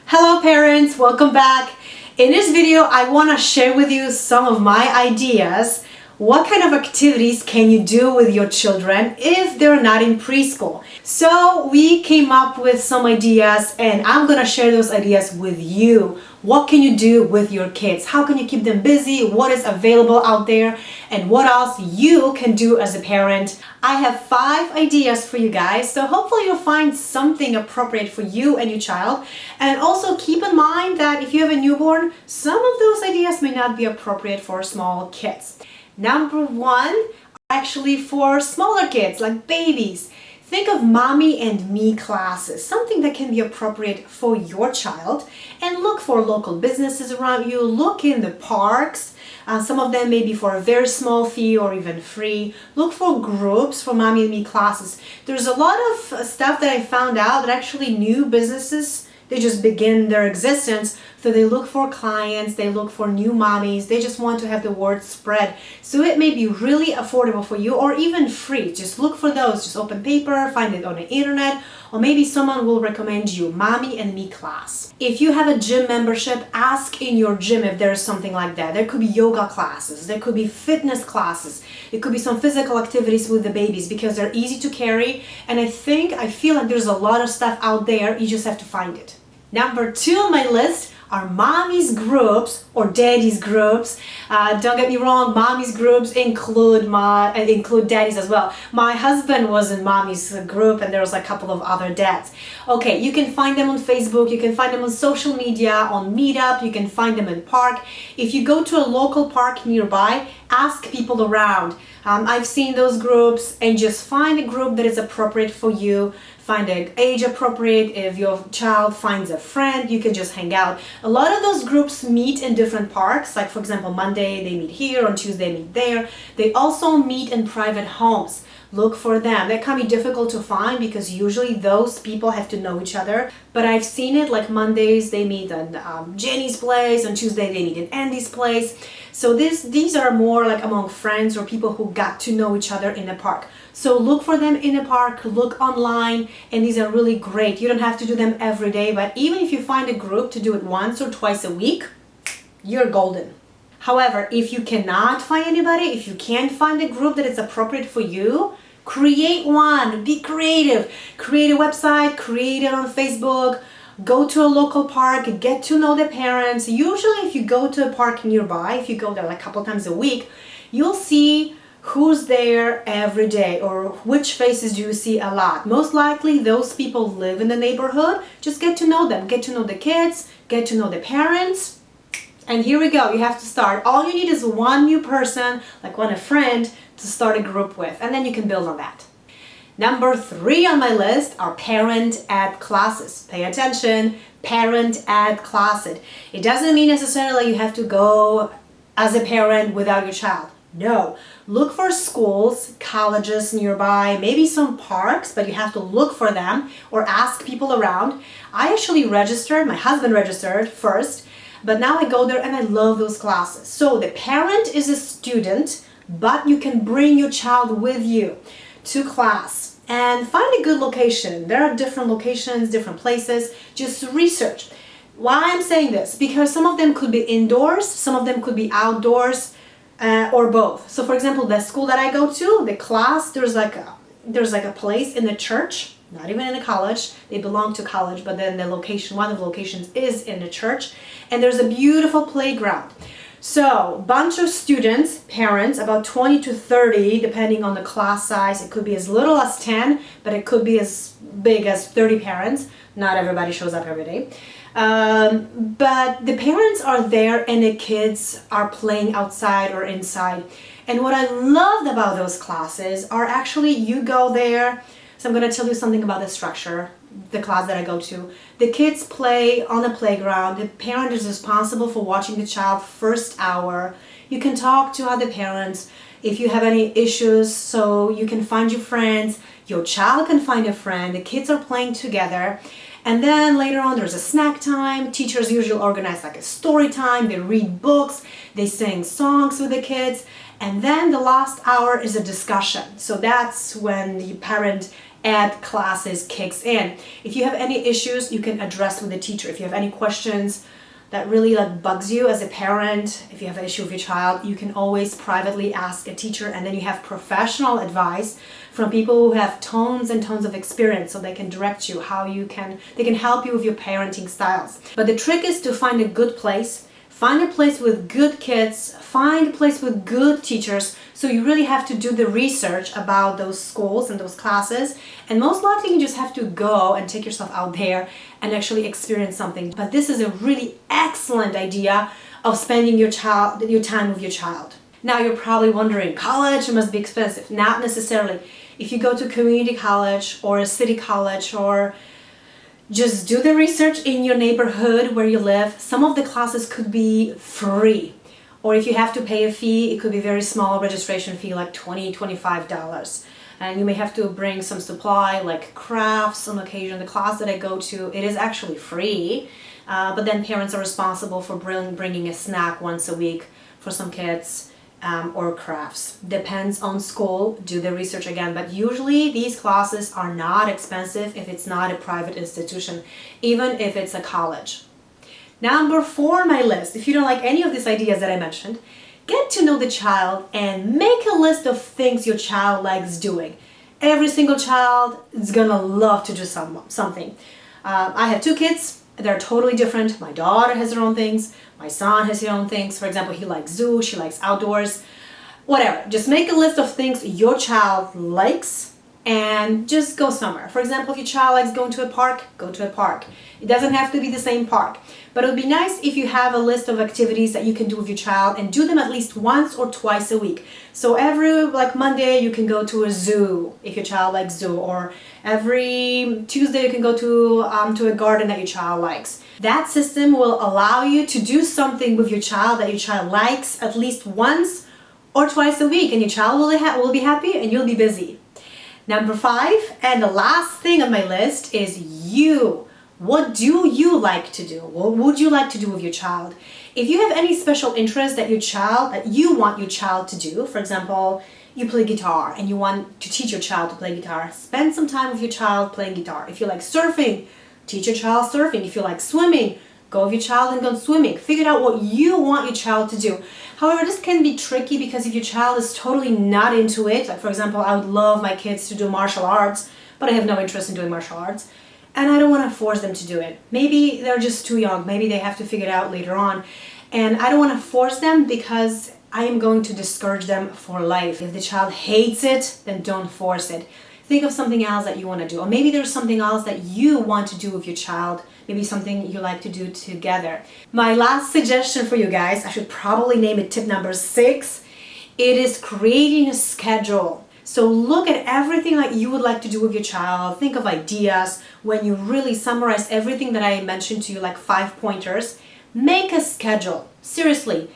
Hello parents, welcome back. In this video, I want to share with you some of my ideas. What kind of activities can you do with your children if they're not in preschool? So we came up with some ideas and I'm going to share those ideas with you. What can you do with your kids? How can you keep them busy? What is available out there? And what else you can do as a parent? I have 5 ideas for you guys, so hopefully you'll find something appropriate for you and your child. And also keep in mind that if you have a newborn, some of those ideas may not be appropriate for small kids. Number 1, actually for smaller kids like babies. Think of mommy and me classes, something that can be appropriate for your child, and look for local businesses around you. Look in the parks. Some of them may be for a very small fee or even free. Look for groups for mommy and me classes. There's a lot of stuff that I found out that actually new businesses, they just begin their existence, so they look for clients, they look for new mommies, they just want to have the word spread. So it may be really affordable for you or even free. Just look for those, just open paper, find it on the internet, or maybe someone will recommend you mommy and me class. If you have a gym membership, ask in your gym if there's something like that. There could be yoga classes, there could be fitness classes, it could be some physical activities with the babies because they're easy to carry, and I feel like there's a lot of stuff out there, you just have to find it. Number 2 on my list are mommy's groups or daddy's groups. Don't get me wrong, mommy's groups include daddy's as well. My husband was in mommy's group and there was a couple of other dads. Okay, you can find them on Facebook, you can find them on social media, on Meetup, you can find them in park. If you go to a local park nearby, ask people around. I've seen those groups, and just find a group that is appropriate for you. Find an age appropriate. If your child finds a friend, you can just hang out. A lot of those groups meet in different parks. Like for example, Monday they meet here, on Tuesday they meet there. They also meet in private homes. Look for them. That can be difficult to find because usually those people have to know each other. But I've seen it, like Mondays they meet on Jenny's place, on Tuesday they meet in Andy's place. So these are more like among friends or people who got to know each other in the park. So look for them in the park, look online, and these are really great. You don't have to do them every day, but even if you find a group to do it once or twice a week, you're golden. However, if you cannot find anybody, if you can't find a group that is appropriate for you, create one. Be creative. Create a website, create it on Facebook, go to a local park, get to know the parents. Usually if you go to a park nearby, if you go there like a couple times a week, you'll see who's there every day or which faces do you see a lot. Most likely those people live in the neighborhood. Just get to know them, get to know the kids, get to know the parents. And here we go, you have to start. All you need is one new person, like a friend, to start a group with, and then you can build on that. Number 3 on my list are parent-ed classes. Pay attention, parent-ed classes. It doesn't mean necessarily you have to go as a parent without your child. No, look for schools, colleges nearby, maybe some parks, but you have to look for them or ask people around. I actually registered, my husband registered first, but now I go there and I love those classes. So the parent is a student, but you can bring your child with you to class and find a good location. There are different locations, different places. Just research. Why I'm saying this? Because some of them could be indoors, some of them could be outdoors, or both. So for example, the school that I go to, the class, there's like a place in the church, not even in a college. They belong to college, but then the location, one of the locations is in the church, and there's a beautiful playground. So, bunch of students, parents, about 20 to 30, depending on the class size. It could be as little as 10, but it could be as big as 30 parents. Not everybody shows up every day. But the parents are there and the kids are playing outside or inside. And what I loved about those classes are actually you go there. So I'm going to tell you something about the structure, the class that I go to. The kids play on the playground. The parent is responsible for watching the child first hour. You can talk to other parents if you have any issues, so you can find your friends. Your child can find a friend. The kids are playing together. And then later on there's a snack time. Teachers usually organize like a story time. They read books. They sing songs with the kids. And then the last hour is a discussion. So that's when the parent ed classes kicks in. If you have any issues, you can address with the teacher. If you have any questions that really bugs you as a parent, if you have an issue with your child, you can always privately ask a teacher, and then you have professional advice from people who have tons and tons of experience, so they can direct you they can help you with your parenting styles. But the trick is to find a good place. Find a place with good kids, find a place with good teachers, so you really have to do the research about those schools and those classes, and most likely you just have to go and take yourself out there and actually experience something. But this is a really excellent idea of spending your time with your child. Now you're probably wondering, college must be expensive. Not necessarily. If you go to community college or a city college, or just do the research in your neighborhood where you live, some of the classes could be free. Or if you have to pay a fee, it could be very small registration fee, like $20, $25. And you may have to bring some supply like crafts on occasion. The class that I go to, it is actually free, but then parents are responsible for bringing a snack once a week for some kids. Or crafts. Depends on school, do the research again, but usually these classes are not expensive if it's not a private institution, even if it's a college. Number 4 on my list, if you don't like any of these ideas that I mentioned, get to know the child and make a list of things your child likes doing. Every single child is gonna love to do something. I have 2 kids. They're totally different. My daughter has her own things. My son has his own things. For example, he likes zoo, she likes outdoors, whatever. Just make a list of things your child likes and just go somewhere. For example, if your child likes going to a park, go to a park. It doesn't have to be the same park, but it would be nice if you have a list of activities that you can do with your child and do them at least once or twice a week. So every Monday you can go to a zoo if your child likes zoo, or every Tuesday you can go to a garden that your child likes. That system will allow you to do something with your child that your child likes at least once or twice a week, and your child will be happy and you'll be busy. Number 5, and the last thing on my list, is you. What do you like to do? What would you like to do with your child? If you have any special interest that you want your child to do, for example, you play guitar and you want to teach your child to play guitar, spend some time with your child playing guitar. If you like surfing, teach your child surfing. If you like swimming, go with your child and go swimming. Figure out what you want your child to do. However, this can be tricky because if your child is totally not into it, like for example, I would love my kids to do martial arts, but I have no interest in doing martial arts, and I don't want to force them to do it. Maybe they're just too young. Maybe they have to figure it out later on. And I don't want to force them because I am going to discourage them for life. If the child hates it, then don't force it. Think of something else that you want to do. Or maybe there's something else that you want to do with your child. Maybe something you like to do together. My last suggestion for you guys, I should probably name it tip number 6. It is creating a schedule. So look at everything that you would like to do with your child. Think of ideas. When you really summarize everything that I mentioned to you, like 5 pointers, make a schedule. Seriously.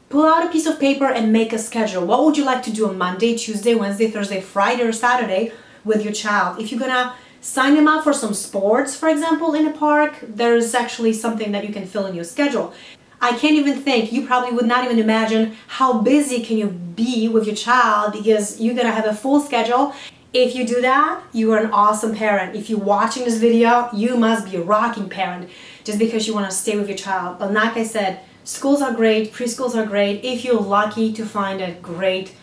Pull out a piece of paper and make a schedule. What would you like to do on Monday, Tuesday, Wednesday, Thursday, Friday, or Saturday with your child? If you're gonna sign them up for some sports, for example, in a park, there's actually something that you can fill in your schedule. I can't even think, you probably would not even imagine how busy can you be with your child because you're gonna have a full schedule. If you do that, you are an awesome parent. If you're watching this video, you must be a rocking parent just because you wanna stay with your child. But like I said, schools are great, preschools are great if you're lucky to find a great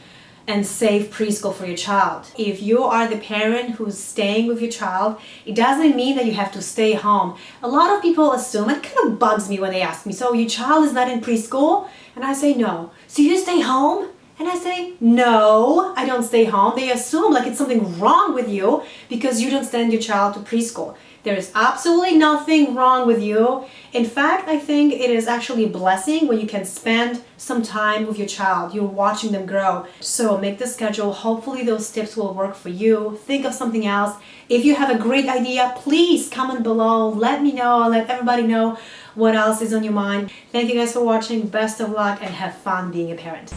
and safe preschool for your child. If you are the parent who's staying with your child, it doesn't mean that you have to stay home. A lot of people assume, it kind of bugs me when they ask me, so your child is not in preschool? And I say no. So you stay home? And I say, no, I don't stay home. They assume like it's something wrong with you because you don't send your child to preschool. There is absolutely nothing wrong with you. In fact, I think it is actually a blessing when you can spend some time with your child. You're watching them grow. So make the schedule. Hopefully those tips will work for you. Think of something else. If you have a great idea, please comment below. Let me know. Let everybody know what else is on your mind. Thank you guys for watching. Best of luck and have fun being a parent.